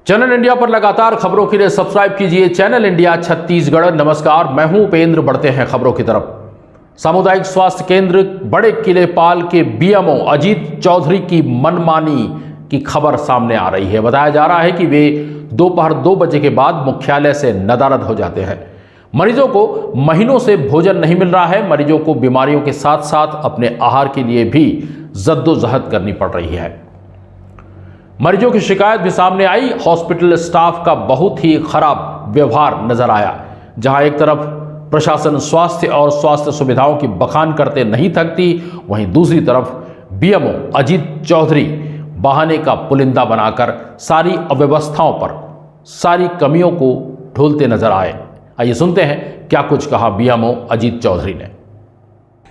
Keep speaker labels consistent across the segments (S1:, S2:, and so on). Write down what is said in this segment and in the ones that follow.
S1: Channel India पर लगातार खबरों के लिए सब्सक्राइब कीजिए चैनल इंडिया छत्तीसगढ़। नमस्कार, मैं हूं उपेंद्र। बढ़ते हैं खबरों की तरफ। सामुदायिक स्वास्थ्य केंद्र बड़े किलेपाल के बीएमओ अजीत चौधरी की मनमानी की खबर सामने आ रही है। बताया जा रहा है कि वे दोपहर 2 बजे के बाद मुख्यालय से नदारद हो जाते हैं। मरीजों को महीनों से भोजन नहीं मिल रहा है। मरीजों को बीमारियों के साथ साथ अपने आहार के लिए भी जद्दोजहद करनी पड़ रही है। मरीजों की शिकायत भी सामने आई। हॉस्पिटल स्टाफ का बहुत ही खराब व्यवहार नजर आया। जहां एक तरफ प्रशासन स्वास्थ्य और स्वास्थ्य सुविधाओं की बखान करते नहीं थकती, वहीं दूसरी तरफ बीएमओ अजीत चौधरी बहाने का पुलिंदा बनाकर सारी अव्यवस्थाओं पर, सारी कमियों को ढोलते नजर आए। आइए सुनते हैं क्या कुछ कहा बीएमओ अजीत चौधरी ने।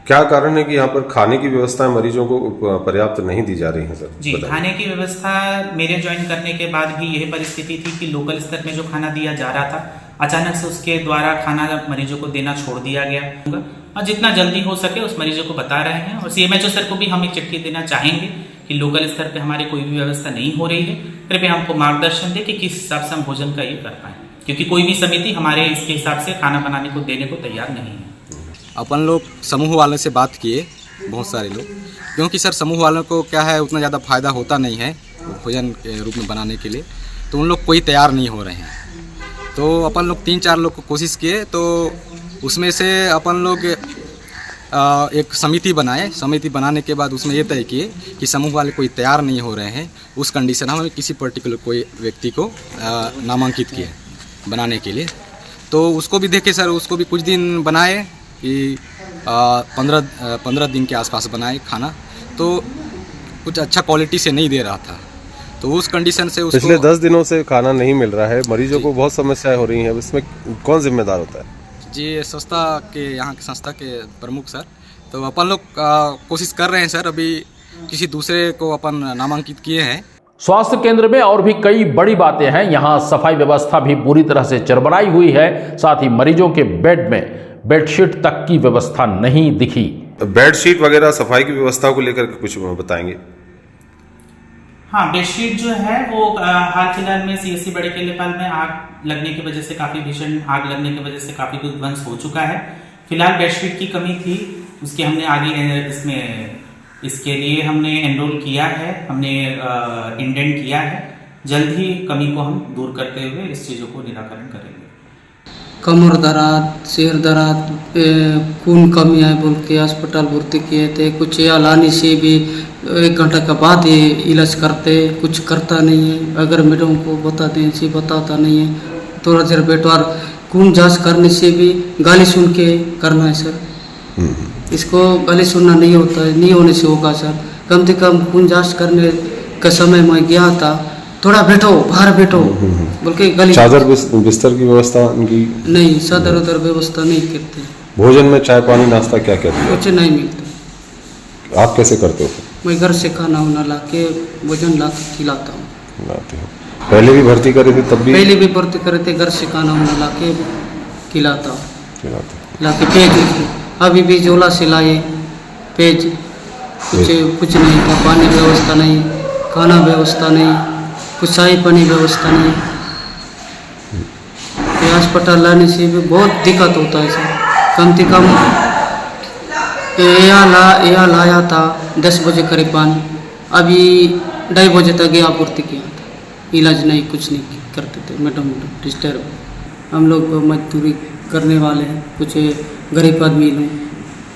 S2: क्या कारण है कि यहाँ पर खाने की व्यवस्था मरीजों को पर्याप्त नहीं दी जा रही है सर?
S3: जी, खाने की व्यवस्था मेरे ज्वाइन करने के बाद भी यही परिस्थिति थी कि लोकल स्तर में जो खाना दिया जा रहा था, अचानक से उसके द्वारा खाना मरीजों को देना छोड़ दिया गया। और जितना जल्दी हो सके उस मरीजों को बता रहे हैं। और सीएमएचओ सर को भी हम एक चिट्ठी देना चाहेंगे कि लोकल स्तर पे हमारी कोई भी व्यवस्था नहीं हो रही है, कृपया हमको मार्गदर्शन दे कि किस हिसाब से हम भोजन का ये कर पाएँ, क्योंकि कोई भी समिति हमारे इसके हिसाब से खाना बनाने को देने को तैयार नहीं है।
S4: अपन लोग समूह वालों से बात किए, बहुत सारे लोग, क्योंकि सर समूह वालों को क्या है उतना ज़्यादा फायदा होता नहीं है भोजन के रूप में बनाने के लिए, तो उन लोग कोई तैयार नहीं हो रहे हैं। तो अपन लोग 3-4 लोग को कोशिश किए, तो उसमें से अपन लोग एक समिति बनाए। समिति बनाने के बाद उसमें ये तय किए कि समूह वाले कोई तैयार नहीं हो रहे हैं, उस कंडीशन हमें किसी पर्टिकुलर कोई व्यक्ति को नामांकित किए बनाने के लिए। तो उसको भी देखे सर, उसको भी कुछ दिन बनाए कि 15 दिन के आसपास बनाए खाना, तो कुछ अच्छा क्वालिटी से नहीं दे रहा था। तो उस कंडीशन से उसको
S2: पिछले 10 दिनों से खाना नहीं मिल रहा है, मरीजों को बहुत समस्याएं हो रही हैं। इसमें कौन जिम्मेदार होता है?
S4: जी, संस्था के यहाँ के संस्था के प्रमुख सर। तो अपन लोग कोशिश कर रहे हैं सर, अभी किसी दूसरे को अपन नामांकित किए हैं।
S1: स्वास्थ्य केंद्र में और भी कई बड़ी बातें हैं। यहाँ सफाई व्यवस्था भी पूरी तरह से चरमराई हुई है। साथ ही मरीजों के बेड में बेडशीट तक की व्यवस्था नहीं दिखी।
S2: बेडशीट वगैरह सफाई की व्यवस्था को लेकर कुछ बताएंगे?
S3: हाँ, बेडशीट जो है वो हाल फिलहाल में सीएससी बड़े किलेपाल में आग लगने की वजह से, काफी भीषण आग लगने की वजह से काफी कुछ ध्वंस हो चुका है। फिलहाल बेडशीट की कमी थी, उसके हमने आगे इसके लिए हमने एनरोल किया है, हमने इंडेंट किया है। जल्द ही कमी को हम दूर करते हुए इस चीज़ों को निराकरण करेंगे।
S5: कमर दर्द, सिर दर्द, खून कमी है बोल के अस्पताल भर्ती किए थे। कुछ या लाने से भी 1 घंटा के बाद ये इलाज करते, कुछ करता नहीं है। अगर मैडम को बताते हैं से बताता नहीं है। थोड़ा देर बेटवार खून जांच करने से भी गाली सुन के करना है सर। इसको गाली सुनना नहीं होता है, नहीं होने से होगा सर। कम से कम खून जांच करने का समय मैं गया था, थोड़ा बैठो, बाहर बैठो बोल के गाली।
S2: चादर बिस्तर की व्यवस्था उनकी
S5: नहीं, सदर उधर व्यवस्था नहीं करते।
S2: भोजन में चाय पानी नाश्ता क्या कहते हैं?
S5: कुछ नहीं मिलता।
S2: आप कैसे करते हो?
S5: मैं घर से खाना उना ला के भोजन ला के खिलाता हूँ।
S2: लाते हो। पहले भी भर्ती करे थे तब भी?
S5: पहले भी भर्ती करे थे, घर से खाना उना ला के खिलाता हूँ। ला के पेज अभी भी झोला से लाए पेज, कुछ नहीं था। पानी व्यवस्था नहीं, खाना व्यवस्था नहीं, कुछ चाय पानी व्यवस्था नहीं। अस्पताल लाने से भी बहुत दिक्कत होता है सर। कम से कम यह लाया था 10 बजे करीबन, अभी 2:30 बजे तक यह आपूर्ति किया था। इलाज नहीं, कुछ नहीं करते थे मैडम डिस्टर्ब। हम लोग मजदूरी करने वाले हैं, कुछ गरीब आदमी लोग।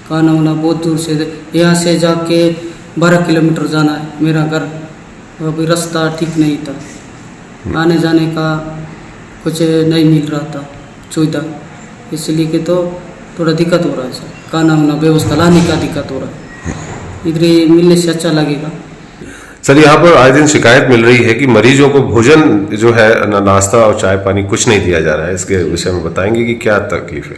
S5: खाना वाना बहुत दूर से, यहाँ से जाके 12 किलोमीटर जाना है मेरा घर। अभी रास्ता ठीक नहीं था, आने जाने का कुछ नहीं मिल रहा था सुविधा, इसलिए कि तो थोड़ा दिक्कत हो रहा है सर। खाना वाना व्यवस्था लाने का दिक्कत हो रहा है, इधर मिलने से अच्छा लगेगा
S2: सर। यहाँ पर आए दिन शिकायत मिल रही है कि मरीजों को भोजन जो है नाश्ता और चाय पानी कुछ नहीं दिया जा रहा है। इसके विषय में बताएंगे कि क्या तकलीफ है?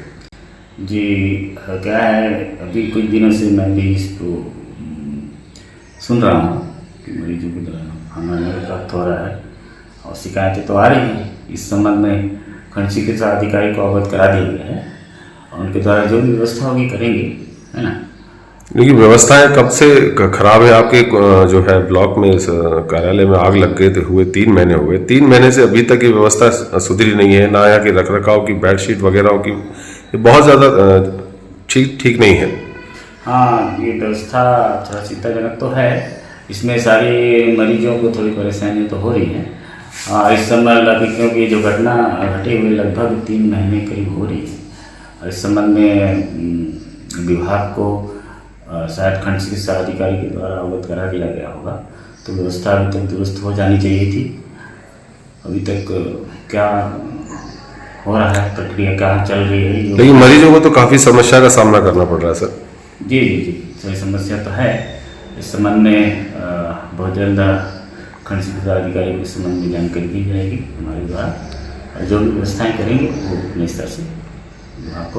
S6: जी, क्या है, अभी कुछ दिनों से मैं भी इसको सुन रहा हूँ कि मरीजों के द्वारा खाना नहीं प्राप्त हो रहा है और शिकायतें तो आ रही हैं। इस संबंध में खंड चिकित्सा अधिकारी को अवगत करा दिया गया है और उनके द्वारा जो भी व्यवस्था होगी करेंगे, है ना।
S2: लेकिन व्यवस्थाएं कब से खराब है आपके जो है ब्लॉक में, इस कार्यालय में आग लग गए थे, हुए 3 महीने हुए, 3 महीने से अभी तक ये व्यवस्था सुधरी नहीं है, ना यहाँ की रखरखाव की, बेडशीट वगैरह की, ये बहुत ज़्यादा ठीक नहीं है।
S6: हाँ, ये व्यवस्था थोड़ा चिंताजनक तो है। इसमें सारे मरीजों को थोड़ी परेशानी तो हो रही है। इस समय क्योंकि जो घटना घटी हुई लगभग 3 महीने करीब हो रही है, और इस संबंध में विभाग को शायद खंड चिकित्सा अधिकारी के द्वारा अवगत करा दिया गया होगा, तो व्यवस्था अभी तक दुरुस्त हो जानी चाहिए थी। अभी तक क्या हो रहा है, प्रक्रिया कहाँ चल रही है,
S2: लेकिन मरीजों को तो काफ़ी समस्या का सामना करना पड़ रहा है सर।
S6: जी, सही समस्या तो है। इस संबंध में बहुत जल्द खंड चिकित्सा अधिकारी को इस संबंध में जानकारी दी जाएगी हमारे द्वारा, और जो भी व्यवस्थाएँ करेंगे वो अपने स्तर से आपको